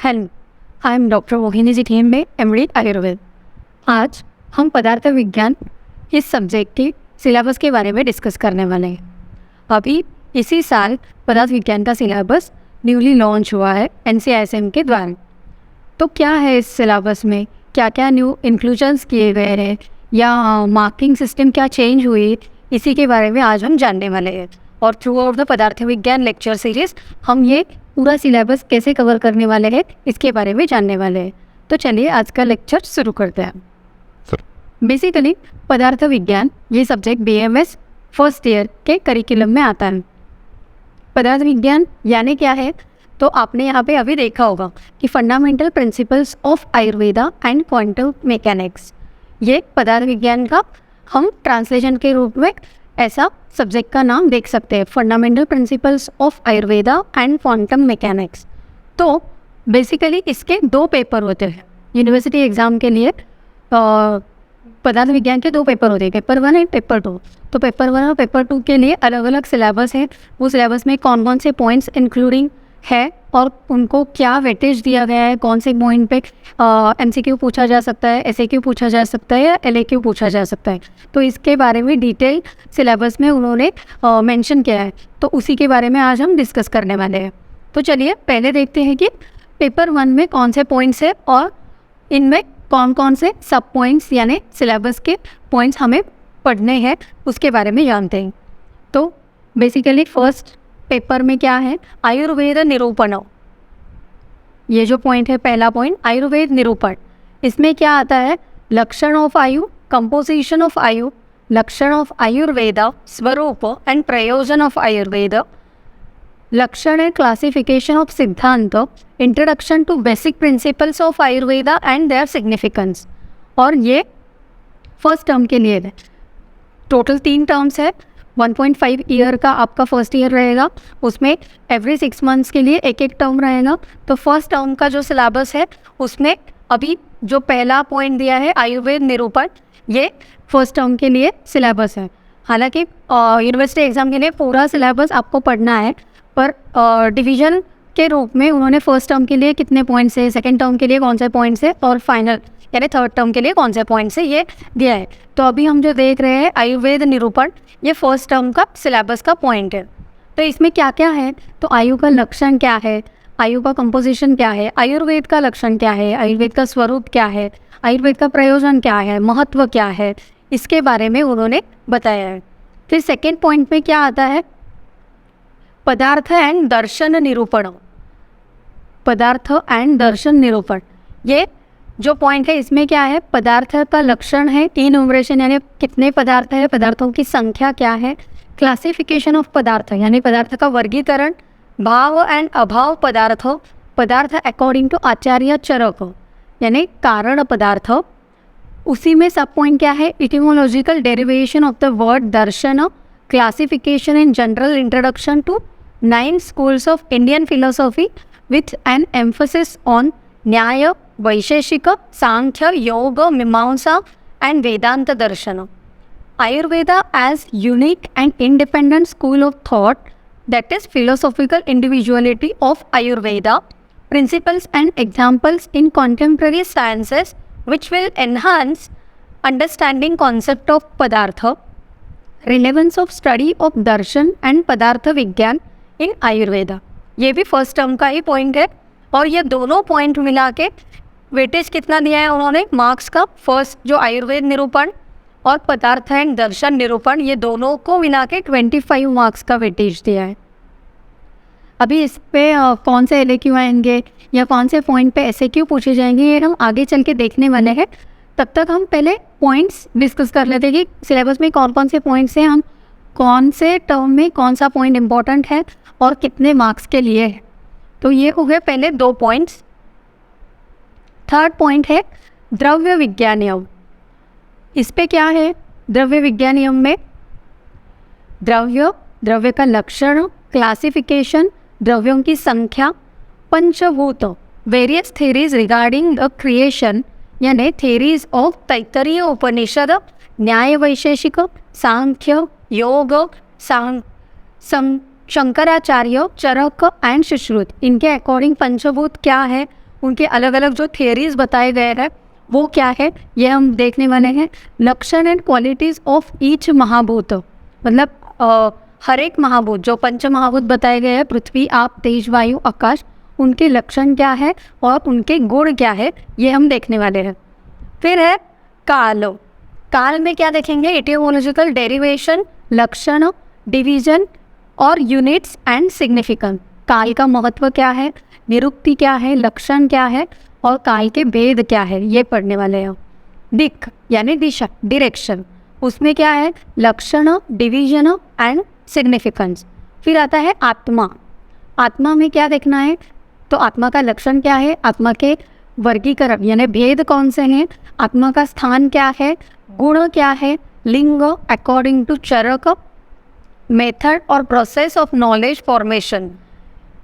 Hello, I am doctor Mohini ji team में MD Ayurveda. आज हम पदार्थ विज्ञान इस सब्जेक्ट के सिलेबस के बारे में डिस्कस करने वाले हैं। अभी इसी साल पदार्थ विज्ञान का सिलेबस न्यूली लॉन्च हुआ है एनसीआईएसएम के द्वारा। तो क्या है इस सिलेबस में, क्या क्या न्यू इंक्लूजन्स किए गए हैं या मार्किंग सिस्टम क्या चेंज हुई, इसी के बारे में आज हम जानने वाले हैं। और थ्रू आउट द पदार्थ विज्ञान लेक्चर सीरीज हम ये पूरा सिलेबस कैसे कवर करने वाले हैं इसके बारे में जानने वाले हैं। तो चलिए आज का लेक्चर शुरू करते हैं। बेसिकली पदार्थ विज्ञान ये सब्जेक्ट बीएमएस फर्स्ट ईयर के करिकुलम में आता है। पदार्थ विज्ञान यानी क्या है, तो आपने यहाँ पे अभी देखा होगा कि fundamental principles of Ayurveda and quantum mechanics, ये पदार्थ विज्ञान का हम ट्रांसलेशन के रूप में ऐसा सब्जेक्ट का नाम देख सकते हैं, fundamental principles of Ayurveda and quantum mechanics. तो बेसिकली इसके दो पेपर होते हैं यूनिवर्सिटी एग्ज़ाम के लिए। पदार्थ विज्ञान के दो पेपर होते हैं, पेपर 1 एंड पेपर 2। तो पेपर 1 और पेपर 2 के लिए अलग अलग सिलेबस है। वो सिलेबस में कौन कौन से पॉइंट्स इंक्लूडिंग है और उनको क्या वेटेज दिया गया है, कौन से पॉइंट पे एमसीक्यू पूछा जा सकता है, एसएक्यू पूछा जा सकता है या एलएक्यू पूछा जा सकता है। तो इसके बारे में डिटेल सिलेबस में उन्होंने मेंशन किया है। तो उसी के बारे में आज हम डिस्कस करने वाले हैं। तो चलिए पहले देखते हैं कि पेपर 1 में कौन से पॉइंट्स है और इनमें कौन कौन से सब पॉइंट्स यानी सिलेबस के पॉइंट्स हमें पढ़ने हैं, उसके बारे में जानते हैं। तो बेसिकली फर्स्ट पेपर में क्या है, आयुर्वेद निरूपण। ये जो पॉइंट है, पहला पॉइंट आयुर्वेद निरूपण। इसमें क्या आता है, लक्षण ऑफ आयु, कंपोजिशन ऑफ आयु, लक्षण ऑफ आयुर्वेदा, स्वरूप एंड प्रयोजन ऑफ आयुर्वेद, लक्षण एंड क्लासिफिकेशन ऑफ सिद्धांत, introduction to basic principles of Ayurveda and their significance. और ये फर्स्ट टर्म के लिए है। टोटल 3 टर्म्स है। 1.5 ईयर का आपका फर्स्ट ईयर रहेगा, उसमें एवरी 6 मंथ्स के लिए एक एक टर्म रहेगा। तो फर्स्ट टर्म का जो सिलेबस है उसमें अभी जो पहला पॉइंट दिया है आयुर्वेद निरूपण, ये फर्स्ट टर्म के लिए सिलेबस है। हालांकि यूनिवर्सिटी एग्ज़ाम के लिए पूरा सिलेबस आपको पढ़ना है, पर डिवीज़न के रूप में उन्होंने फर्स्ट टर्म के लिए कितने पॉइंट्स है, सेकेंड टर्म के लिए कौन से पॉइंट्स है और फाइनल यानी थर्ड टर्म के लिए कौन से पॉइंट्स है, ये दिया है। तो अभी हम जो देख रहे हैं आयुर्वेद निरूपण, ये फर्स्ट टर्म का सिलेबस का पॉइंट है। तो इसमें क्या क्या है, तो आयु का लक्षण क्या है, आयु का कंपोजिशन क्या है, आयुर्वेद का लक्षण क्या है, आयुर्वेद का स्वरूप क्या है, आयुर्वेद का प्रयोजन क्या है, महत्व क्या है, इसके बारे में उन्होंने बताया है। फिर सेकेंड पॉइंट में क्या आता है, पदार्थ एंड दर्शन निरूपण। पदार्थ एंड दर्शन निरूपण, ये जो पॉइंट है इसमें क्या है, पदार्थ का लक्षण है, इनयूमरेशन यानी कितने पदार्थ है, पदार्थों की संख्या क्या है, क्लासिफिकेशन ऑफ पदार्थ यानी पदार्थ का वर्गीकरण, भाव एंड अभाव पदार्थ, पदार्थ अकॉर्डिंग टू आचार्य चरक यानी कारण पदार्थ। उसी में सब पॉइंट क्या है, etymological derivation of the word darshan, classification and general introduction to 9 schools of Indian philosophy with an emphasis on न्याय, वैशेषिक, सांख्य, योग, मीमांसा and Vedanta Darshana. Ayurveda as unique and independent school of thought, that is philosophical individuality of Ayurveda, principles and examples in contemporary sciences which will enhance understanding concept of Padartha, relevance of study of Darshan and Padartha Vigyan इन आयुर्वेदा। ये भी first term का ही point है। और ये दोनों point मिला के weightage कितना दिया है उन्होंने मार्क्स का, फर्स्ट जो आयुर्वेद निरूपण और पदार्थ एंड दर्शन निरूपण, ये दोनों को मिला के 25 मार्क्स का वेटेज दिया है। अभी इस पे कौन से एलएक्यू आएंगे या कौन से पॉइंट पे एसएक्यू पूछे जाएंगे, ये हम आगे चल के देखने वाले हैं। तब तक हम पहले पॉइंट्स डिस्कस कर लेते हैं कि सिलेबस में कौन कौन से पॉइंट्स हैं, हम कौन से टर्म में कौन सा पॉइंट इम्पोर्टेंट है और कितने मार्क्स के लिए है। तो ये हो गए पहले 2 पॉइंट्स। थर्ड पॉइंट है द्रव्य विज्ञानियम। इस पे क्या है, द्रव्य विज्ञानियम में द्रव्य का लक्षण, क्लासिफिकेशन, द्रव्यों की संख्या, पंचभूत, various theories regarding the creation यानी थेरीज ऑफ तैत्तरीय उपनिषद, न्याय वैशेषिक, सांख्य, योग, शंकराचार्य, चरक एंड सुश्रुत, इनके अकॉर्डिंग पंचभूत क्या है उनके अलग अलग जो थियरीज बताए गए हैं वो क्या है ये हम देखने वाले हैं। लक्षण एंड क्वालिटीज़ ऑफ ईच महाभूत, मतलब हर एक महाभूत जो पंच महाभूत बताए गए हैं, पृथ्वी, आप, तेज, वायु, आकाश, उनके लक्षण क्या है और उनके गुण क्या है ये हम देखने वाले हैं। फिर है काल। काल में क्या देखेंगे, एटियोमोलॉजिकल डेरिवेशन, लक्षण, डिवीजन और यूनिट्स एंड सिग्निफिकेंस। काल का महत्व क्या है, निरुक्ति क्या है, लक्षण क्या है और काल के भेद क्या है ये पढ़ने वाले हैं। दिक यानी दिशा, डायरेक्शन, उसमें क्या है, लक्षण, डिवीजन एंड सिग्निफिकेंस। फिर आता है आत्मा। आत्मा में क्या देखना है, तो आत्मा का लक्षण क्या है, आत्मा के वर्गीकरण यानी भेद कौन से हैं, आत्मा का स्थान क्या है, गुण क्या है, लिंग अकॉर्डिंग टू चरक, मेथड और प्रोसेस ऑफ नॉलेज फॉर्मेशन,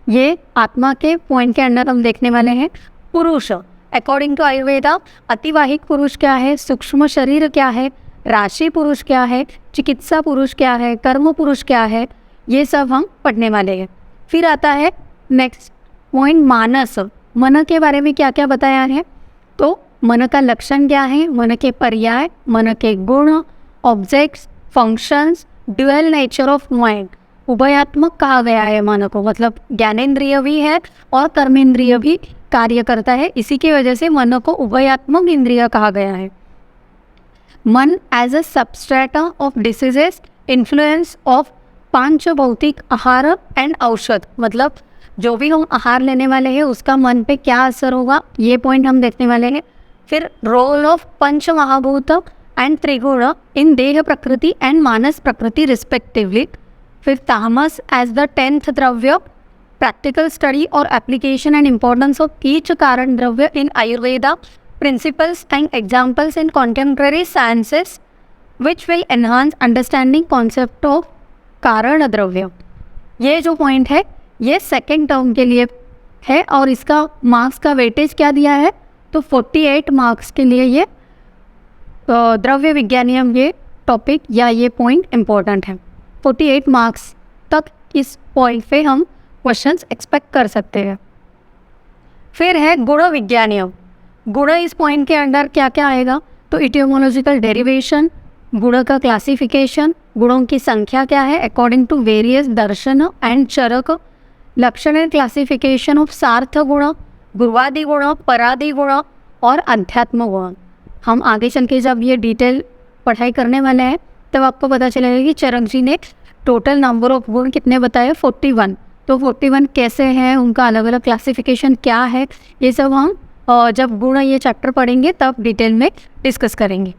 ये आत्मा के पॉइंट के अंदर हम देखने वाले हैं। पुरुष, अकॉर्डिंग टू आयुर्वेदा अतिवाहिक पुरुष क्या है, सूक्ष्म शरीर क्या है, राशि पुरुष क्या है, चिकित्सा पुरुष क्या है, कर्म पुरुष क्या है, ये सब हम पढ़ने वाले हैं। फिर आता है नेक्स्ट पॉइंट मानस। मन के बारे में क्या क्या बताया है, तो मन का लक्षण क्या है, मन के पर्याय, मन के गुण, objects, functions, dual nature of mind. उभयात्मक कहा गया है मन को, मतलब ज्ञानेंद्रिय भी है और कर्मेंद्रिय भी कार्य करता है, इसी की वजह से मन को उभयात्मक इंद्रिय कहा गया है। मन as a substrata of diseases, influence of पांच भौतिक आहार एंड औषध, मतलब जो भी हम आहार लेने वाले हैं उसका मन पे क्या असर होगा ये पॉइंट हम देखने वाले हैं। फिर रोल ऑफ पंच महाभूत एंड त्रिगुण इन देह प्रकृति एंड मानस प्रकृति रिस्पेक्टिवली। फिर तामस एज द 10th द्रव्य, प्रैक्टिकल स्टडी और application and importance of each कारण द्रव्य in Ayurveda, principles and examples in contemporary sciences which will enhance understanding concept of कारण द्रव्य। ये जो पॉइंट है ये सेकेंड टर्म के लिए है और इसका मार्क्स का वेटेज क्या दिया है, तो 48 मार्क्स के लिए ये द्रव्य विज्ञानियम ये टॉपिक या ये पॉइंट इम्पोर्टेंट है। 48 मार्क्स तक इस पॉइंट पे हम क्वेश्चंस एक्सपेक्ट कर सकते हैं। फिर है गुण विज्ञानियम। गुण इस पॉइंट के अंडर क्या क्या आएगा, तो इटियोमोलॉजिकल डेरिवेशन, गुण का क्लासिफिकेशन, गुणों की संख्या क्या है अकॉर्डिंग टू वेरियस दर्शन एंड चरक, लक्षण एंड क्लासिफिकेशन ऑफ सार्थ गुण, गुरुवादि गुण, परादि गुण और अध्यात्म गुण। हम आगे चल के जब ये डिटेल पढ़ाई करने वाले हैं तब आपको पता चलेगा कि चरक जी ने टोटल नंबर ऑफ गुण कितने बताए, 41। तो 41 कैसे हैं, उनका अलग अलग क्लासिफिकेशन क्या है, ये सब हम जब गुण ये चैप्टर पढ़ेंगे तब डिटेल में डिस्कस करेंगे।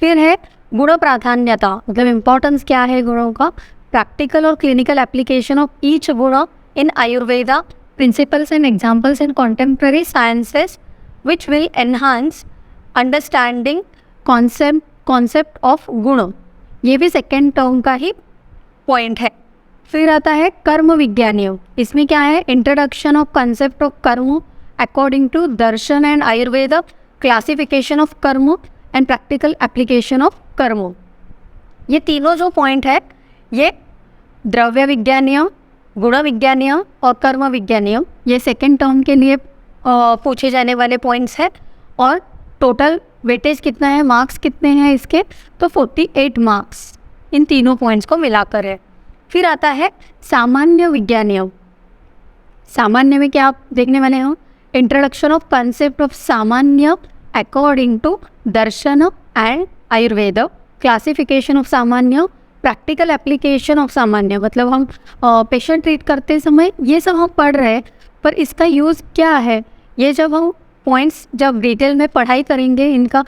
फिर है गुण प्राधान्यता, मतलब इम्पोर्टेंस क्या है गुणों का, प्रैक्टिकल और क्लिनिकल एप्लीकेशन ऑफ ईच गुण in Ayurveda, principles and examples in contemporary sciences which will enhance understanding concept of गुण, ये भी सेकेंड टर्म का ही पॉइंट है। फिर आता है कर्म विज्ञानियों, इसमें क्या है, introduction of concept of karma according to Darshan and Ayurveda, classification of karma and practical application of karma. ये तीनों जो पॉइंट है ये द्रव्य विज्ञानियम, गुण विज्ञानियम और कर्म विज्ञानियम, ये सेकेंड टर्म के लिए पूछे जाने वाले पॉइंट्स हैं। और टोटल वेटेज कितना है, मार्क्स कितने हैं इसके, तो 48 मार्क्स इन तीनों पॉइंट्स को मिलाकर है। फिर आता है सामान्य विज्ञानियम। सामान्य में क्या आप देखने वाले हो, introduction of concept of samanya according to Darshan and Ayurveda, classification of samanya, practical application of samanya, मतलब हम पेशेंट ट्रीट करते समय ये सब हम पढ़ रहे हैं पर इसका यूज़ क्या है, ये जब हम पॉइंट्स जब डिटेल में पढ़ाई करेंगे, इनका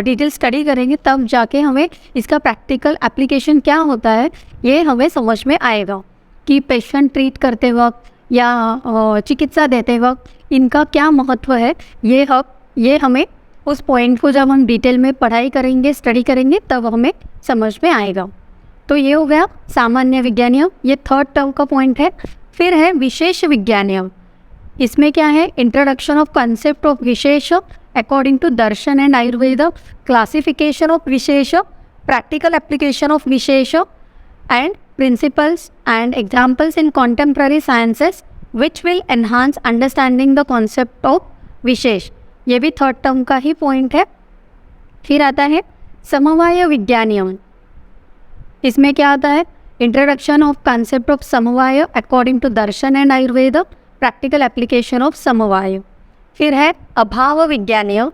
डिटेल स्टडी करेंगे तब जाके हमें इसका प्रैक्टिकल एप्लीकेशन क्या होता है ये हमें समझ में आएगा कि पेशेंट ट्रीट करते वक्त या चिकित्सा देते वक्त इनका क्या महत्व है, ये हमें उस पॉइंट को जब हम डिटेल में पढ़ाई करेंगे, स्टडी करेंगे तब हमें समझ में आएगा। तो ये हो गया सामान्य विज्ञानियम, ये थर्ड टर्म का पॉइंट है। फिर है विशेष विज्ञानियम, इसमें क्या है, इंट्रोडक्शन ऑफ कंसेप्ट ऑफ विशेष according to Darshan and Ayurveda, classification of विशेष, प्रैक्टिकल एप्लीकेशन ऑफ विशेष and principles and examples in contemporary sciences which will enhance understanding the concept of विशेष, ये भी थर्ड टर्म का ही पॉइंट है। फिर आता है समवाय विज्ञानियम, इसमें क्या आता है, introduction of concept of samavaya according to Darshan and Ayurveda, practical application of samavaya. फिर है अभाव विज्ञानीय,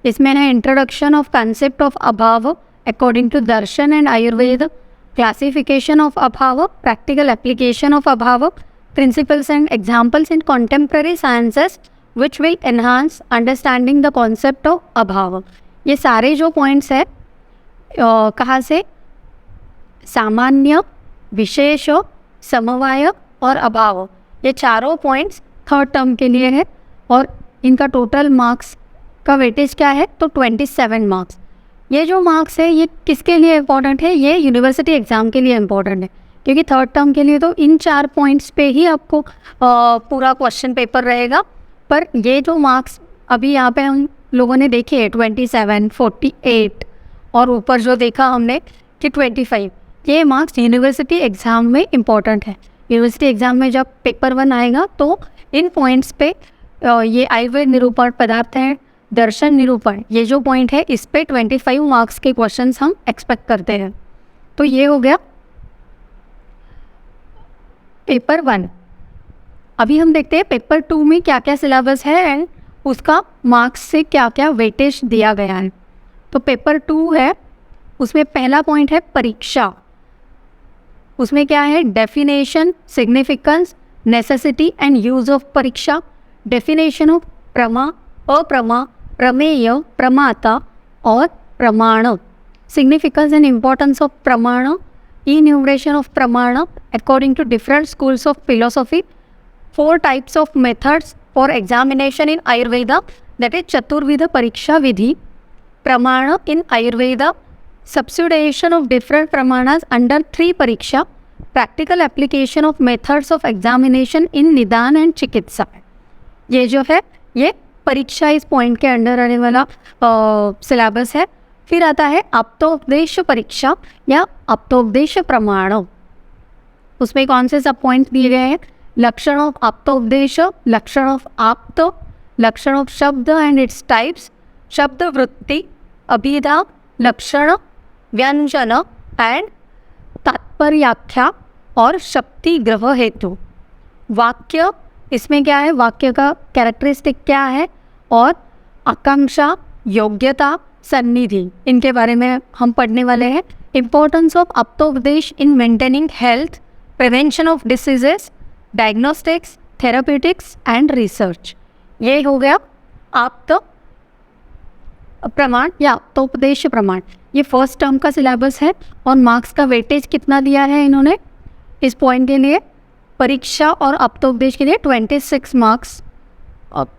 इसमें है introduction of concept of abhava according to Darshan and Ayurveda, classification of abhava, practical application of abhava, principles and examples in contemporary sciences which will enhance understanding the concept of abhava. ये सारे जो points है कहाँ से, सामान्य, विशेष, समवाय और अभाव, ये चारों पॉइंट्स थर्ड टर्म के लिए है और इनका टोटल मार्क्स का वेटेज क्या है, तो 27 मार्क्स। ये जो मार्क्स है ये किसके लिए इम्पोर्टेंट है, ये यूनिवर्सिटी एग्ज़ाम के लिए इम्पोर्टेंट है, क्योंकि थर्ड टर्म के लिए तो इन 4 पॉइंट्स पे ही आपको पूरा क्वेश्चन पेपर रहेगा। पर ये जो मार्क्स अभी यहाँ पे हम लोगों ने देखे 27, 48 और ऊपर जो देखा हमने कि 25, ये मार्क्स यूनिवर्सिटी एग्ज़ाम में इम्पॉर्टेंट है। यूनिवर्सिटी एग्ज़ाम में जब पेपर 1 आएगा तो इन पॉइंट्स पे ये आयुर्वेद निरूपण, पदार्थ है, दर्शन निरूपण, ये जो पॉइंट है इस पे 25 मार्क्स के क्वेश्चंस हम एक्सपेक्ट करते हैं। तो ये हो गया पेपर 1। अभी हम देखते हैं पेपर 2 में क्या क्या सिलेबस है एंड उसका मार्क्स से क्या क्या वेटेज दिया गया है। तो पेपर 2 है, उसमें पहला पॉइंट है परीक्षा। उसमें क्या है, definition, significance, necessity and use of परीक्षा, डेफिनेशन ऑफ प्रमा, अप्रमा, प्रमेय, प्रमाता और प्रमाण, सिग्निफिकेंस एंड इम्पोर्टेंस ऑफ प्रमाण, इन्यूमरेशन ऑफ प्रमाण according to different schools of philosophy, 4 types of methods for examination in Ayurveda, that is चतुर्विध परीक्षा विधि, प्रमाण इन Ayurveda, substitution of different pramanas under 3 परीक्षा, practical application of methods of examination in निदान and चिकित्सा। ये जो है ये परीक्षा इस पॉइंट के अंडर आने वाला सिलेबस है। फिर आता है आप्तोपदेश परीक्षा या आप्तोपदेश प्रमाण। उसमें कौन से सब पॉइंट्स दिए गए हैं, लक्षण ऑफ आप्तोपदेश, लक्षण ऑफ आप्त, लक्षण ऑफ शब्द एंड इट्स टाइप्स, शब्द वृत्ति, अभिधा, लक्षण, व्यंजन एंड तात्पर्याख्या और शक्ति ग्रह हेतु। वाक्य, इसमें क्या है, वाक्य का कैरेक्टरिस्टिक क्या है और आकांक्षा, योग्यता, सन्निधि, इनके बारे में हम पढ़ने वाले हैं। इम्पोर्टेंस ऑफ आप्तोपदेश in maintaining health, prevention of diseases, diagnostics, therapeutics and research. ये हो गया आप्त प्रमाण या आप्तोपदेश प्रमाण। ये फर्स्ट टर्म का सिलेबस है और मार्क्स का वेटेज कितना दिया है इन्होंने इस पॉइंट के लिए, परीक्षा और आप्तोपदेश के लिए 26 मार्क्स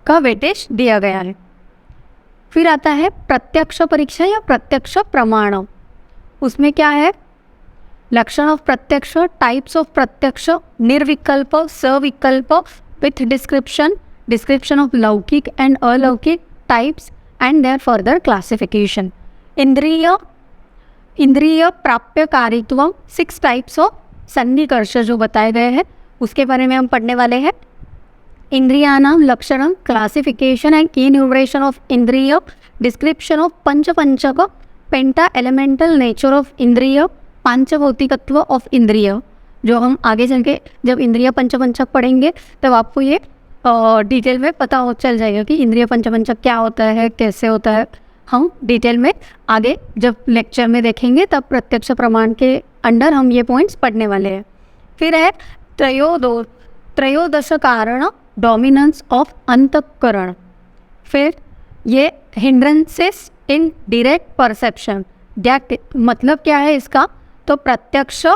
का वेटेज दिया गया है। फिर आता है प्रत्यक्ष परीक्षा या प्रत्यक्ष प्रमाण। उसमें क्या है, लक्षण ऑफ प्रत्यक्ष, types of pratyaksha, nirvikalpa, savikalpa with description, description of laukika and alaukika types and their further classification. Indriya prapyakaritva, 6 types of सन्निकर्ष जो बताए गए हैं उसके बारे में हम पढ़ने वाले हैं। इंद्रियानाम लक्षणम, क्लासिफिकेशन एंड इन्यूमरेशन ऑफ इंद्रिय, डिस्क्रिप्शन ऑफ पंचपंचक, पेंटा एलिमेंटल नेचर ऑफ इंद्रिय, पांचभौतिकत्व ऑफ इंद्रिय, जो हम आगे चल के जब इंद्रिय पंचपंचक पढ़ेंगे तब आपको ये डिटेल में पता चल जाएगा कि इंद्रिय पंचपंचक क्या होता है, कैसे होता है। हम डिटेल में आगे जब लेक्चर में देखेंगे तब प्रत्यक्ष प्रमाण के अंडर हम ये पॉइंट्स पढ़ने वाले हैं। फिर है त्रयोदश कारण, डोमिनेंस ऑफ अंतःकरण। फिर ये हिंड्रेंसेस इन डायरेक्ट परसेप्शन, मतलब क्या है इसका, तो प्रत्यक्ष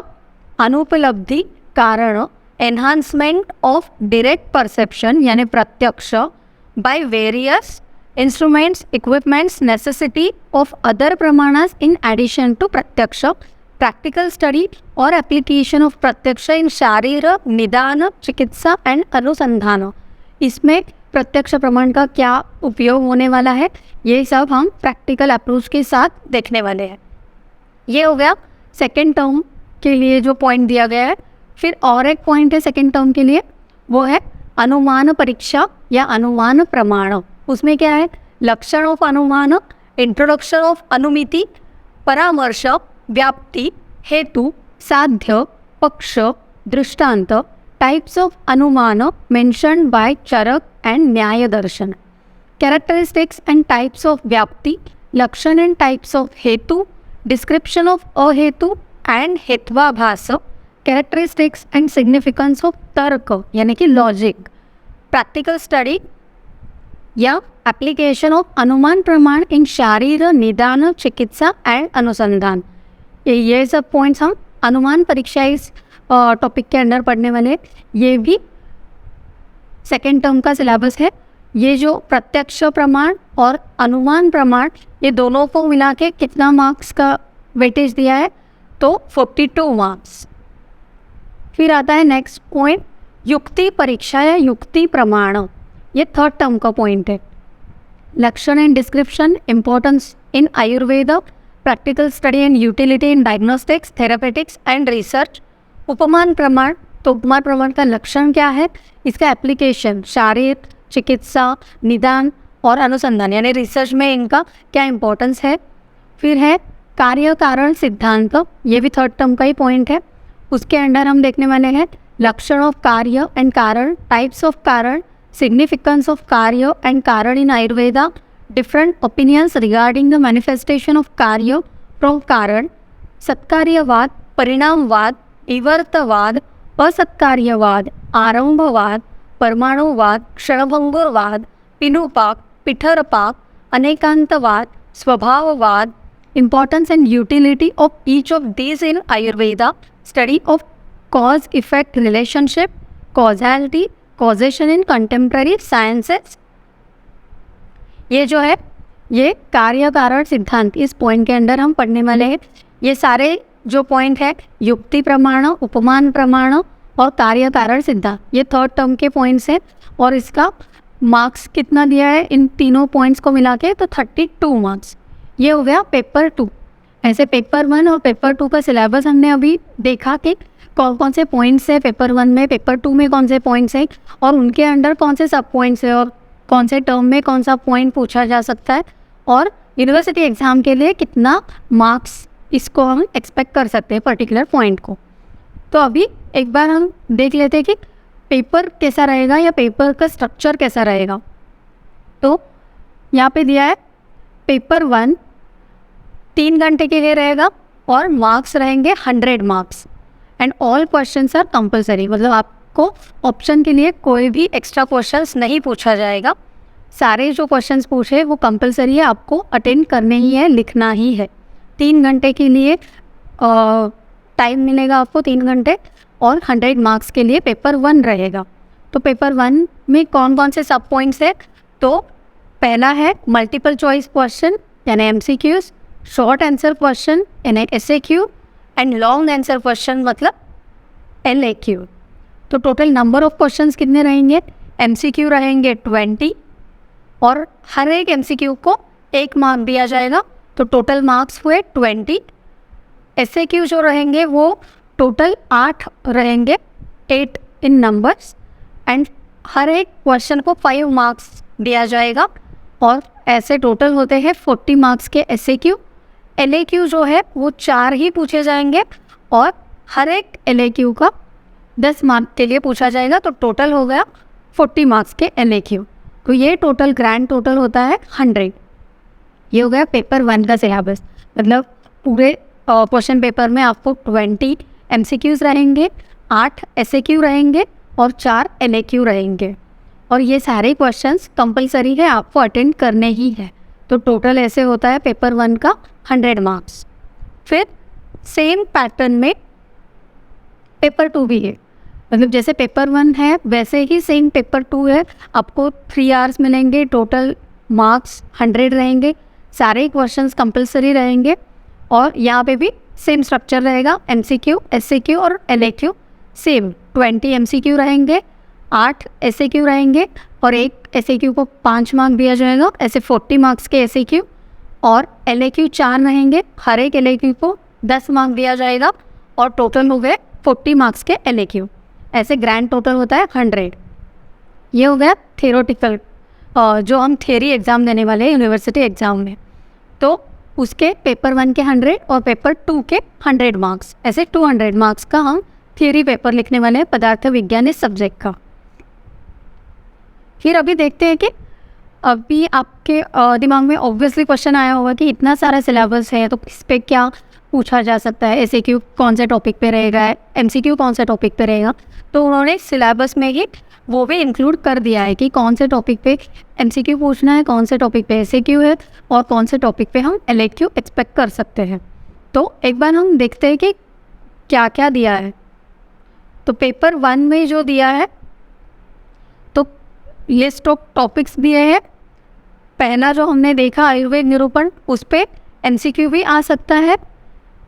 अनुपलब्धि कारण, एनहांसमेंट ऑफ डायरेक्ट परसेप्शन यानी प्रत्यक्ष by various instruments, equipments, necessity of other प्रमाणास इन एडिशन टू प्रत्यक्ष, प्रैक्टिकल स्टडी और एप्लीकेशन ऑफ प्रत्यक्ष इन शारीर, निदान, चिकित्सा एंड अनुसंधान। इसमें प्रत्यक्ष प्रमाण का क्या उपयोग होने वाला है ये सब हम प्रैक्टिकल अप्रोच के साथ देखने वाले हैं। ये हो गया सेकेंड टर्म के लिए जो पॉइंट दिया गया है। फिर और एक पॉइंट है सेकेंड टर्म के लिए, वो है अनुमान परीक्षा या अनुमान प्रमाण। उसमें क्या है, लक्षण ऑफ अनुमान, इंट्रोडक्शन ऑफ अनुमिति, परामर्श, व्याप्ति, हेतु, साध्य, पक्ष, दृष्टांत, टाइप्स ऑफ अनुमान mentioned by Charak and Nyaya दर्शन, कैरेक्टरिस्टिक्स एंड टाइप्स ऑफ व्याप्ति, लक्षण एंड टाइप्स ऑफ हेतु, डिस्क्रिप्शन ऑफ अहेतु एंड हेत्वाभास, कैरेक्टरिस्टिक्स एंड सिग्निफिकेंस ऑफ तर्क यानी कि लॉजिक, प्रैक्टिकल स्टडी या एप्लीकेशन ऑफ अनुमान प्रमाण इन शारीर निदान चिकित्सा एंड अनुसंधान। ये सब पॉइंट्स हम अनुमान परीक्षा इस टॉपिक के अंदर पढ़ने वाले। ये भी सेकेंड टर्म का सिलेबस है। ये जो प्रत्यक्ष प्रमाण और अनुमान प्रमाण, ये दोनों को मिला के कितना मार्क्स का वेटेज दिया है, तो 42 मार्क्स। फिर आता है नेक्स्ट पॉइंट, युक्ति परीक्षा या युक्ति प्रमाण। ये थर्ड टर्म का पॉइंट है। लक्षण and description, importance in Ayurveda, practical study and utility in diagnostics, therapeutics and research. उपमान प्रमाण, तो उपमान प्रमाण का लक्षण क्या है, इसका एप्लीकेशन शारीर, चिकित्सा, निदान और अनुसंधान यानी रिसर्च में इनका क्या इम्पोर्टेंस है। फिर है कार्य कारण सिद्धांत, ये भी थर्ड टर्म का ही पॉइंट है। उसके अंडर हम देखने वाले हैं लक्षण ऑफ कार्य एंड कारण, टाइप्स ऑफ कारण, सिग्निफिकेंस ऑफ कार्य एंड कारण in Ayurveda, different opinions regarding the manifestation of कार्य फ्रॉम कारण, सत्कार्यवाद, परिणामवाद, इवर्तवाद, असत्कार्यवाद, आरंभवाद, परमाणुवाद, क्षणभंगुरवाद, पिनुपाक, पिठरपाक, अनेकांतवाद, स्वभाववाद, importance and utility of each of these in Ayurveda, study of cause effect relationship, causality, causation in contemporary sciences। ये जो है ये कार्य कारण सिद्धांत, इस पॉइंट के अंदर हम पढ़ने वाले हैं। ये सारे जो पॉइंट है युक्ति प्रमाण, उपमान प्रमाण और कार्य कारण सिद्धांत, ये थर्ड टर्म के पॉइंट्स हैं। और इसका मार्क्स कितना दिया है इन तीनों पॉइंट्स को मिला के, तो 32 मार्क्स। ये हो गया पेपर 2। ऐसे पेपर 1 और पेपर 2 का सिलेबस हमने अभी देखा कि कौन कौन से पॉइंट्स है पेपर 1 में, पेपर 2 में कौन से पॉइंट्स हैं और उनके अंडर कौन से सब पॉइंट्स है और कौन से टर्म में कौन सा पॉइंट पूछा जा सकता है और यूनिवर्सिटी एग्ज़ाम के लिए कितना मार्क्स इसको हम एक्सपेक्ट कर सकते हैं पर्टिकुलर पॉइंट को। तो अभी एक बार हम देख लेते हैं कि पेपर कैसा रहेगा या पेपर का स्ट्रक्चर कैसा रहेगा। तो यहाँ पे दिया है पेपर 1 3 घंटे के लिए रहेगा और मार्क्स रहेंगे 100 marks and all questions are compulsory, मतलब आपको ऑप्शन के लिए कोई भी एक्स्ट्रा क्वेश्चंस नहीं पूछा जाएगा। सारे जो क्वेश्चंस पूछे वो कंपलसरी है, आपको अटेंड करने ही है, लिखना ही है। 3 घंटे के लिए टाइम मिलेगा आपको, 3 घंटे, और 100 मार्क्स के लिए पेपर 1 रहेगा। तो पेपर 1 में कौन कौन से सब पॉइंट्स है, तो पहला है मल्टीपल चॉइस क्वेश्चन यानी MCQs, शॉर्ट आंसर क्वेश्चन यानी SAQ and long answer question मतलब LAQ। तो टोटल नंबर ऑफ क्वेश्चंस कितने रहेंगे, MCQ रहेंगे 20 और हर एक MCQ को 1 मार्क दिया जाएगा, तो टोटल मार्क्स हुए 20। SAQ जो रहेंगे वो टोटल 8 रहेंगे, 8 इन नंबर्स, एंड हर एक क्वेश्चन को 5 मार्क्स दिया जाएगा और ऐसे टोटल होते हैं 40 मार्क्स के SAQ। LAQ जो है वो 4 ही पूछे जाएंगे और हर एक LAQ का 10 मार्क के लिए पूछा जाएगा, तो टोटल हो गया 40 मार्क्स के LAQ। तो ये टोटल ग्रैंड टोटल होता है 100। ये हो गया पेपर 1 का सिलेबस, मतलब पूरे क्वेश्चन पेपर में आपको 20 MCQs रहेंगे, 8 SAQ रहेंगे और 4 LAQ रहेंगे और ये सारे क्वेश्चंस कंपलसरी है, आपको अटेंड करने ही है। तो टोटल ऐसे होता है पेपर 1 का 100 मार्क्स। फिर सेम पैटर्न में पेपर 2 भी है, मतलब जैसे पेपर 1 है वैसे ही सेम पेपर 2 है। आपको 3 आवर्स मिलेंगे, टोटल मार्क्स 100 रहेंगे, सारे क्वेश्चंस कंपलसरी रहेंगे और यहाँ पे भी सेम स्ट्रक्चर रहेगा, MCQ, SAQ और LAQ सेम 20 MCQ रहेंगे, 8 SAQ रहेंगे और एक SAQ को 5 मार्क दिया जाएगा, ऐसे 40 मार्क्स के SAQ और LAQ 4 रहेंगे, हर एक LAQ को 10 मार्क दिया जाएगा और टोटल हो गए 40 मार्क्स के LAQ। ऐसे ग्रैंड टोटल होता है 100। ये हो गया थियोरेटिकल जो हम थियरी एग्ज़ाम देने वाले हैं यूनिवर्सिटी एग्ज़ाम में, तो उसके पेपर 1 के 100 और पेपर 2 के 100 मार्क्स, ऐसे 200 मार्क्स का हम थियरी पेपर लिखने वाले हैं पदार्थ विज्ञान इस सब्जेक्ट का। फिर अभी देखते हैं कि अभी आपके दिमाग में ऑब्वियसली क्वेश्चन आया होगा कि इतना सारा सिलेबस है तो इस पर क्या पूछा जा सकता है, एसएक्यू कौन से टॉपिक पे रहेगा, एमसीक्यू कौन से टॉपिक पे रहेगा। तो उन्होंने सिलेबस में ही वो भी इंक्लूड कर दिया है कि कौन से टॉपिक पे एमसीक्यू पूछना है, कौन से टॉपिक पे एसएक्यू है और कौन से टॉपिक पे हम एलएक्यू एक्सपेक्ट कर सकते हैं। तो एक बार हम देखते हैं कि क्या क्या दिया है। तो पेपर 1 में जो दिया है तो लिस्ट ऑफ टॉपिक्स दिए हैं। पहला जो हमने देखा आयुर्वेद निरूपण, उस पर एमसीक्यू भी आ सकता है,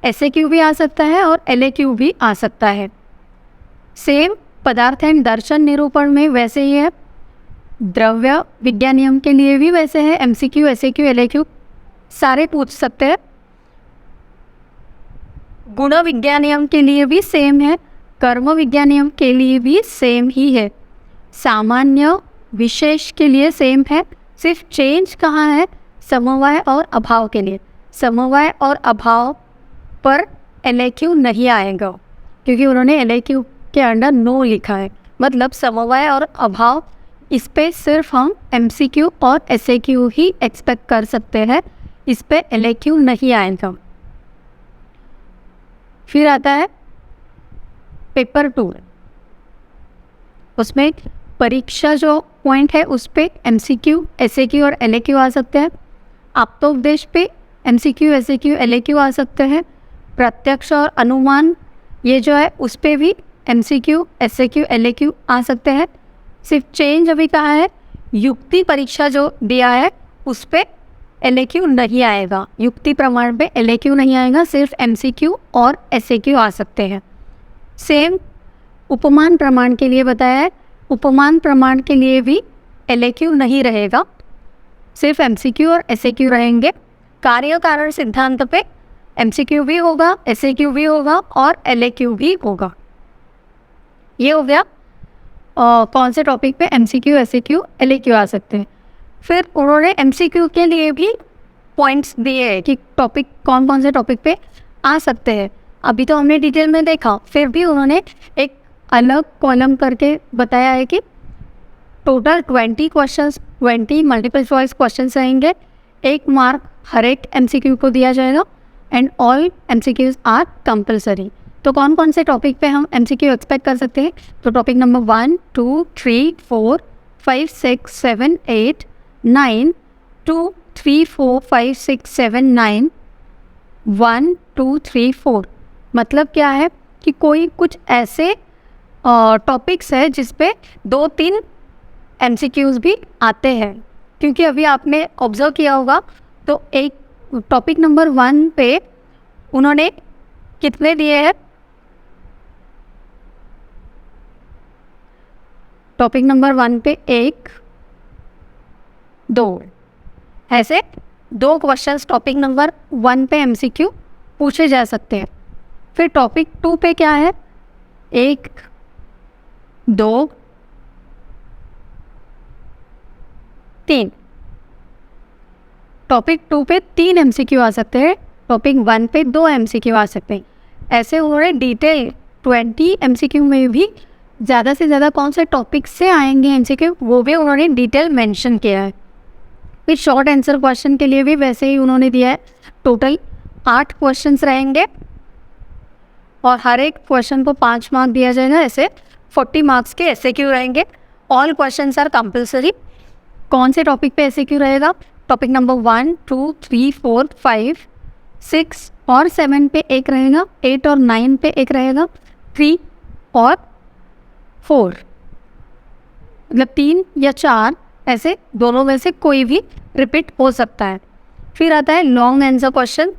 एसएक्यू भी आ सकता है और एलएक्यू भी आ सकता है। सेम पदार्थ एंड दर्शन निरूपण में वैसे ही है। द्रव्य विज्ञान नियम के लिए भी वैसे है, एमसीक्यू एसएक्यू एलएक्यू सारे पूछ सकते हैं। गुण विज्ञान नियम के लिए भी सेम है, कर्म विज्ञान नियम के लिए भी सेम ही है, सामान्य विशेष के लिए सेम है। सिर्फ चेंज कहाँ है, समवाय और अभाव के लिए। समवाय और अभाव पर एलएक्यू नहीं आएगा क्योंकि उन्होंने एलएक्यू के अंडर नो लिखा है, मतलब समवाय और अभाव इस पे सिर्फ हम एमसीक्यू और एसएक्यू ही एक्सपेक्ट कर सकते हैं, इस पे एलएक्यू नहीं आएगा। फिर आता है पेपर 2, उसमें परीक्षा जो पॉइंट है उस पे एमसीक्यू एसएक्यू और एलएक्यू आ सकते हैं। आप्तोपदेश पे एमसीक्यू एसएक्यू एलएक्यू आ सकते हैं। प्रत्यक्ष और अनुमान ये जो है उस पे भी एमसीक्यू एसएक्यू एलएक्यू आ सकते हैं। सिर्फ चेंज अभी कहा है, युक्ति परीक्षा जो दिया है उस पे एलएक्यू नहीं आएगा, युक्ति प्रमाण पे एलएक्यू नहीं आएगा, सिर्फ एमसीक्यू और एसएक्यू आ सकते हैं। सेम उपमान प्रमाण के लिए बताया है, उपमान प्रमाण के लिए भी एलएक्यू नहीं रहेगा, सिर्फ एमसीक्यू और एसएक्यू रहेंगे। कार्य कारण सिद्धांत पे एमसीक्यू भी होगा, एसएक्यू भी होगा और एलएक्यू भी होगा। ये हो गया कौन से टॉपिक पे एमसीक्यू एसएक्यू एलएक्यू आ सकते हैं। फिर उन्होंने एमसीक्यू के लिए भी पॉइंट्स दिए हैं कि टॉपिक कौन कौन से टॉपिक पे आ सकते हैं। अभी तो हमने डिटेल में देखा, फिर भी उन्होंने एक अलग कॉलम करके बताया है कि total 20 questions, 20 multiple choice questions रहेंगे। 1 मार्क हर एक एमसीक्यू को दिया जाएगा and all MCQs are compulsory. तो कौन कौन से टॉपिक पे हम एमसीक्यू एक्सपेक्ट कर सकते हैं? तो टॉपिक नंबर 1, 2, 3, 4, 5, 6, 7, 8, 9, 2, 3, 4, 5, 6, 7, 9, 1, 2, 3, 4। मतलब क्या है कि कोई कुछ ऐसे टॉपिक्स है जिस पे 2-3 एमसीक्यूज भी आते हैं। क्योंकि अभी आपने ऑब्जर्व किया होगा तो एक टॉपिक नंबर 1 पे उन्होंने कितने दिए हैं? टॉपिक नंबर 1 पे 1, 2 ऐसे 2 क्वेश्चंस टॉपिक नंबर 1 पे एमसीक्यू पूछे जा सकते हैं। फिर टॉपिक 2 पे क्या है? 1, 2, 3। टॉपिक 2 पे 3 एमसीक्यू आ सकते हैं, टॉपिक 1 पे 2 एमसीक्यू आ सकते हैं। ऐसे उन्होंने डिटेल 20 एमसीक्यू में भी ज़्यादा से ज़्यादा कौन से टॉपिक से आएंगे एमसीक्यू वो भी उन्होंने डिटेल मेंशन किया है। फिर शॉर्ट आंसर क्वेश्चन के लिए भी वैसे ही उन्होंने दिया है। टोटल 8 क्वेश्चंस रहेंगे और हर एक क्वेश्चन को 5 मार्क दिया जाएगा। ऐसे 40 मार्क्स के एसएक्यू रहेंगे। All questions are compulsory. कौन से टॉपिक पे एसएक्यू रहेगा? टॉपिक नंबर 1, 2, 3, 4, 5, 6 और 7 पे एक रहेगा, 8 और 9 पे एक रहेगा, 3 और 4, मतलब 3 या 4 ऐसे दोनों में से कोई भी रिपीट हो सकता है। फिर आता है लॉन्ग आंसर क्वेश्चन,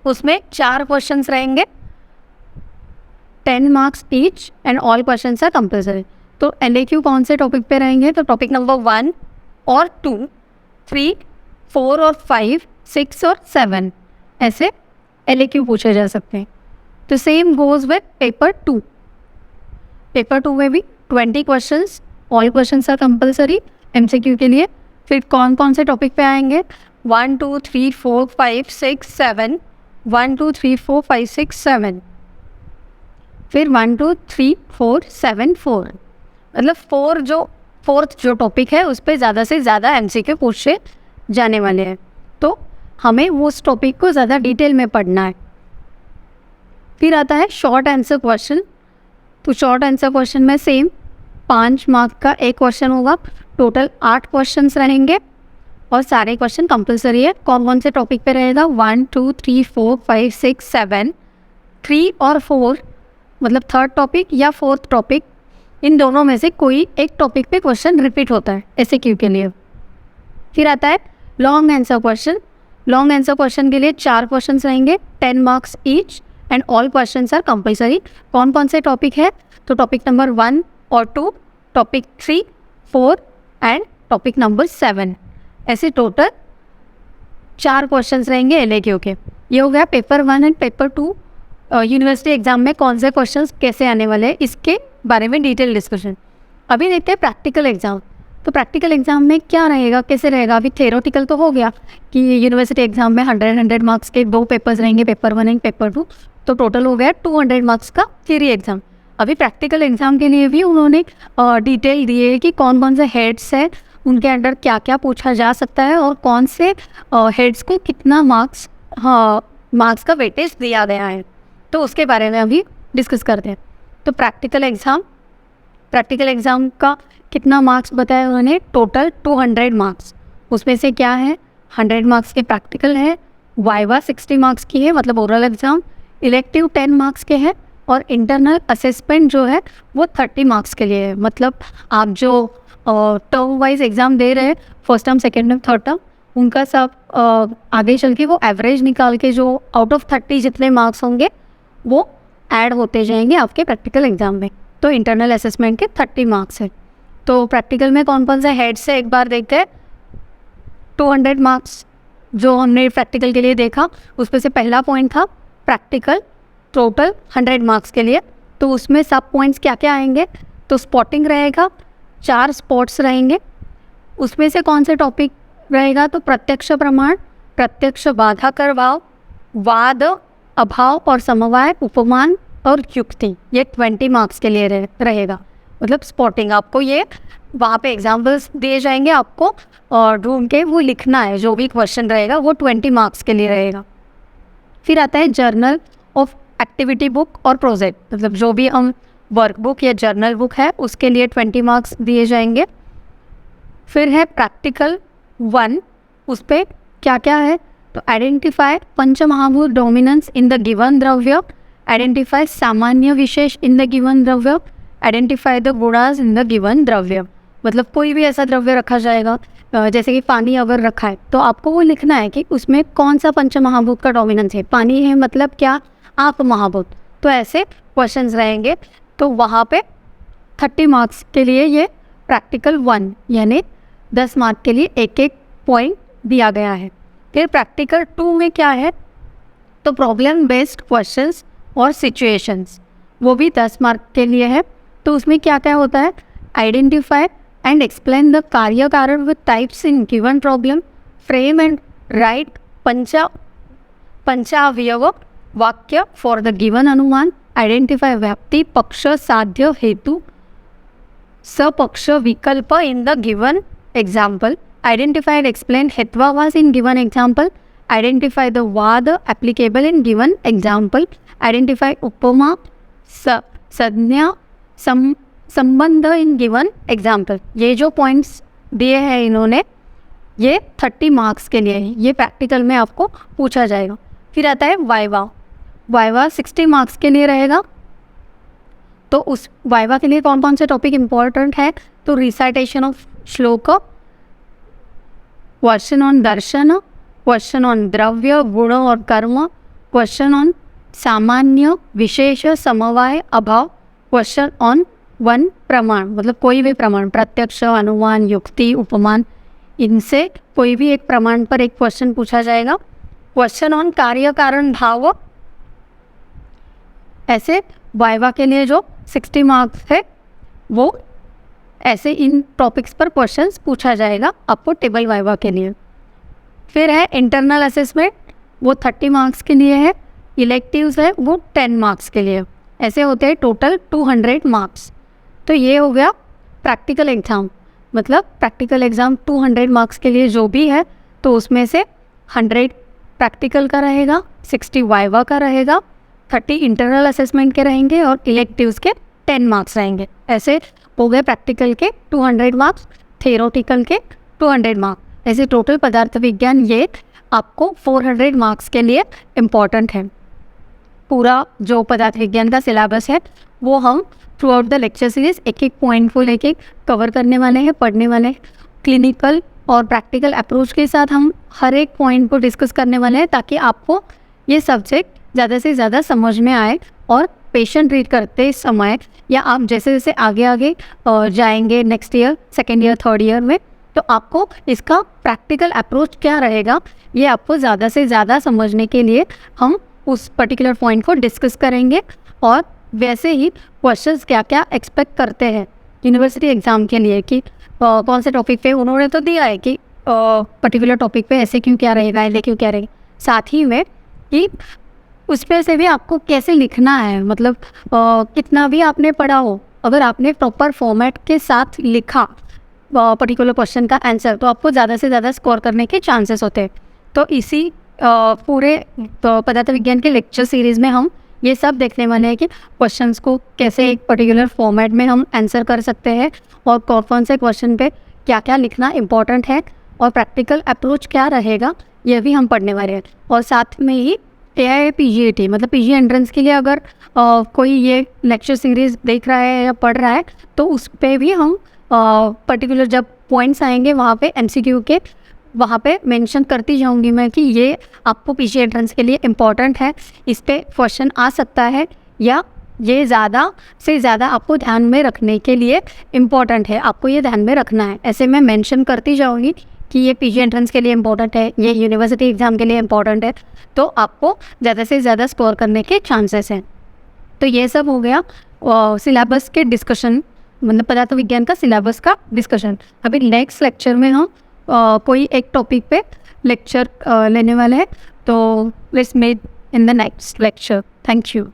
उसमें 4 क्वेश्चंस रहेंगे, 10 marks each and all questions are compulsory. तो एलएक्यू कौन से टॉपिक पे रहेंगे? तो टॉपिक नंबर 1 और 2, 3, 4 और 5, 6 और 7 ऐसे एलएक्यू पूछे जा सकते हैं। तो same goes with paper 2। Paper 2 में भी 20 questions, all questions are compulsory, MCQ के लिए। फिर कौन कौन से टॉपिक पे आएंगे, 1 2 3 4 5 6 7, 1 2 3 4 5 6 7, फिर 1 2 3 4 7 4, मतलब फोर्थ जो टॉपिक है उस पर ज़्यादा से ज़्यादा MCQ पूछे जाने वाले हैं, तो हमें उस टॉपिक को ज़्यादा डिटेल में पढ़ना है। फिर आता है शॉर्ट आंसर क्वेश्चन। तो शॉर्ट आंसर क्वेश्चन में सेम 5 मार्क का एक क्वेश्चन होगा, टोटल 8 क्वेश्चंस रहेंगे और सारे क्वेश्चन कंपलसरी है। कौन कौन से टॉपिक पे रहेगा, 1 2 3 4 5 6 7, 3 और 4 मतलब थर्ड टॉपिक या फोर्थ टॉपिक, इन दोनों में से कोई एक टॉपिक पे क्वेश्चन रिपीट होता है MCQ के लिए। फिर आता है long answer question. Long answer question के लिए 4 क्वेश्चन रहेंगे, 10 marks each and all questions are compulsory. कौन कौन से टॉपिक है, तो टॉपिक नंबर 1 और 2, टॉपिक 3, 4 एंड टॉपिक नंबर 7, ऐसे टोटल 4 क्वेश्चंस रहेंगे LAQ के। ये हो गया paper 1 and paper 2 university exam में कौन से क्वेश्चंस कैसे आने वाले हैं इसके बारे में डिटेल डिस्कशन। अभी देखते हैं प्रैक्टिकल एग्जाम। तो प्रैक्टिकल एग्जाम में क्या रहेगा, कैसे रहेगा। अभी थ्योरेटिकल तो हो गया कि यूनिवर्सिटी एग्जाम में 100 मार्क्स के 2 पेपर्स रहेंगे, पेपर 1 एंड पेपर 2, तो टोटल हो गया 200 मार्क्स का थ्योरी एग्जाम। अभी प्रैक्टिकल एग्जाम के लिए भी उन्होंने डिटेल दिए कि कौन कौन से हेड्स हैं, उनके अंडर क्या क्या पूछा जा सकता है और कौन से हेड्स को कितना मार्क्स का वेटेज दिया गया है, तो उसके बारे में अभी डिस्कस करते हैं। तो प्रैक्टिकल एग्ज़ाम का कितना मार्क्स बताया उन्होंने, टोटल 200 मार्क्स। उसमें से क्या है, 100 मार्क्स के प्रैक्टिकल है, वाइवा 60 मार्क्स की है मतलब ओरल एग्ज़ाम, इलेक्टिव 10 मार्क्स के हैं और इंटरनल असेसमेंट जो है वो 30 मार्क्स के लिए है। मतलब आप जो टर्म वाइज एग्ज़ाम दे रहे हैं, first term, second term, third term, उनका सब आगे चल के वो एवरेज निकाल के जो आउट ऑफ 30 जितने मार्क्स होंगे वो ऐड होते जाएंगे आपके प्रैक्टिकल एग्ज़ाम में। तो इंटरनल असेसमेंट के 30 मार्क्स है। तो प्रैक्टिकल में कौन कौन से हेड्स है एक बार देखते हैं। 200 मार्क्स जो हमने प्रैक्टिकल के लिए देखा, उसमें से पहला पॉइंट था प्रैक्टिकल टोटल 100 मार्क्स के लिए। तो उसमें सब पॉइंट्स क्या क्या आएंगे, तो स्पॉटिंग रहेगा, 4 स्पॉट्स रहेंगे। उसमें से कौन से टॉपिक रहेगा, तो प्रत्यक्ष प्रमाण, प्रत्यक्ष बाधा कर भाव, वाद अभाव और समवाय, उपमान और युक्ति, ये 20 मार्क्स के लिए रहेगा। मतलब स्पॉटिंग आपको ये वहाँ पे एग्जाम्पल्स दिए जाएंगे आपको और ढूंढ के वो लिखना है, जो भी क्वेश्चन रहेगा वो 20 मार्क्स के लिए रहेगा। फिर आता है जर्नल ऑफ एक्टिविटी बुक और प्रोजेक्ट, मतलब जो भी हम वर्क बुक या जर्नल बुक है उसके लिए 20 मार्क्स दिए जाएंगे। फिर है प्रैक्टिकल 1, उस पर क्या क्या है, तो आइडेंटिफाई पंचमहाभूत डोमिनेंस इन द गिवन द्रव्य, आइडेंटिफाई सामान्य विशेष इन द गिवन द्रव्य, आइडेंटिफाई द गुणास इन द गिवन द्रव्य। मतलब कोई भी ऐसा द्रव्य रखा जाएगा, जैसे कि पानी अगर रखा है तो आपको वो लिखना है कि उसमें कौन सा पंचमहाभूत का डोमिनेंस है। पानी है मतलब क्या, आप महाभूत। तो ऐसे क्वेश्चंस रहेंगे। तो वहाँ पे 30 मार्क्स के लिए ये प्रैक्टिकल 1 यानी 10 मार्क के लिए एक एक पॉइंट दिया गया है। फिर प्रैक्टिकल 2 में क्या है, तो प्रॉब्लम बेस्ड क्वेश्चंस और सिचुएशंस, वो भी 10 मार्क के लिए है। तो उसमें क्या क्या होता है, आइडेंटिफाई एंड एक्सप्लेन द कार्य कारण with types in given problem, frame and write पंचावयव वाक्य फॉर द गिवन अनुमान, आइडेंटिफाई व्याप्ति, पक्ष, साध्य, हेतु, सपक्ष, विकल्प in the given example, identify and explain हेत्वाभास in given example, identify the वाद applicable in given example, identify उपमा, संज्ञा, संबंध in given example। ये जो पॉइंट्स दिए हैं इन्होंने, ये 30 मार्क्स के लिए है, ये प्रैक्टिकल में आपको पूछा जाएगा। फिर आता है वाइवा 60 मार्क्स के लिए रहेगा। तो उस वाइवा के लिए कौन कौन से टॉपिक इम्पोर्टेंट है, तो रिसाइटेशन ऑफ श्लोक, question on Darshan, question on द्रव्य, गुण और कर्म, क्वेश्चन ऑन सामान्य, विशेष, समवाय, अभाव, क्वेश्चन ऑन 1 प्रमाण, मतलब कोई भी प्रमाण, प्रत्यक्ष, अनुमान, युक्ति, उपमान, इनसे कोई भी एक प्रमाण पर एक क्वेश्चन पूछा जाएगा। क्वेश्चन ऑन कार्य कारण भाव, ऐसे वाइवा के लिए जो 60 मार्क्स है वो ऐसे इन टॉपिक्स पर क्वेश्चंस पूछा जाएगा आपको टेबल वाइवा के लिए। फिर है इंटरनल असेसमेंट, वो 30 मार्क्स के लिए है। इलेक्टिव्स है वो 10 मार्क्स के लिए। ऐसे होते हैं टोटल 200 मार्क्स। तो ये हो गया प्रैक्टिकल एग्ज़ाम, मतलब प्रैक्टिकल एग्ज़ाम 200 मार्क्स के लिए जो भी है, तो उसमें से 100 प्रैक्टिकल का रहेगा, 60 वाइवा का रहेगा, 30 इंटरनल असेसमेंट के रहेंगे और इलेक्टिव्स के 10 मार्क्स रहेंगे। ऐसे हो गए प्रैक्टिकल के 200 मार्क्स, थ्योरेटिकल के 200 मार्क्स। ऐसे टोटल पदार्थ विज्ञान ये आपको 400 मार्क्स के लिए इम्पॉर्टेंट है। पूरा जो पदार्थ विज्ञान का सिलेबस है वो हम through out the lecture series एक एक पॉइंट को लेके कवर करने वाले हैं, पढ़ने वाले हैं। क्लिनिकल और प्रैक्टिकल अप्रोच के साथ हम हर एक पॉइंट को डिस्कस करने वाले हैं, ताकि आपको ये सब्जेक्ट ज़्यादा से ज़्यादा समझ में आए और पेशेंट ट्रीट करते समय या आप जैसे जैसे आगे आगे जाएंगे next year, second year, third year में, तो आपको इसका प्रैक्टिकल अप्रोच क्या रहेगा ये आपको ज़्यादा से ज़्यादा समझने के लिए हम उस पर्टिकुलर पॉइंट को डिस्कस करेंगे। और वैसे ही क्वेश्चंस क्या क्या एक्सपेक्ट करते हैं यूनिवर्सिटी एग्ज़ाम के लिए कि कौन से टॉपिक पे उन्होंने तो दिया है कि पर्टिकुलर टॉपिक पे ऐसे क्यों क्या रहेगा, ऐसे क्यों क्या रहेगा, साथ ही में कि उस पर से भी आपको कैसे लिखना है, मतलब कितना भी आपने पढ़ा हो, अगर आपने प्रॉपर फॉर्मेट के साथ लिखा पर्टिकुलर क्वेश्चन का आंसर, तो आपको ज़्यादा से ज़्यादा स्कोर करने के चांसेस होते हैं। तो इसी पूरे पदार्थ विज्ञान के लेक्चर सीरीज़ में हम ये सब देखने वाले हैं कि क्वेश्चंस को कैसे एक पर्टिकुलर फॉर्मेट में हम आंसर कर सकते हैं और कौन से क्वेश्चन पे क्या क्या लिखना इम्पॉर्टेंट है और प्रैक्टिकल अप्रोच क्या रहेगा, ये भी हम पढ़ने वाले हैं। और साथ में ही AIA PGAT मतलब PG एंट्रेंस के लिए अगर कोई ये लेक्चर सीरीज़ देख रहा है या पढ़ रहा है, तो उस पर भी हम पर्टिकुलर जब पॉइंट्स आएंगे वहाँ पे MCQ के वहाँ पे मेंशन करती जाऊँगी मैं कि ये आपको PG एंट्रेंस के लिए इम्पॉर्टेंट है, इस पर क्वेश्चन आ सकता है, या ये ज़्यादा से ज़्यादा आपको ध्यान में रखने के लिए इम्पॉर्टेंट है, आपको ये ध्यान में रखना है। ऐसे मैं मेंशन करती जाऊँगी कि ये PG एंट्रेंस के लिए इम्पॉर्टेंट है, ये यूनिवर्सिटी एग्ज़ाम के लिए इम्पॉर्टेंट है, तो आपको ज़्यादा से ज़्यादा स्कोर करने के चांसेस हैं। तो ये सब हो गया सिलेबस के डिस्कशन, मतलब पदार्थ विज्ञान का सिलेबस का डिस्कशन। अभी नेक्स्ट लेक्चर में हम कोई एक टॉपिक पे लेक्चर लेने वाले हैं, तो let's meet in the next lecture. Thank you.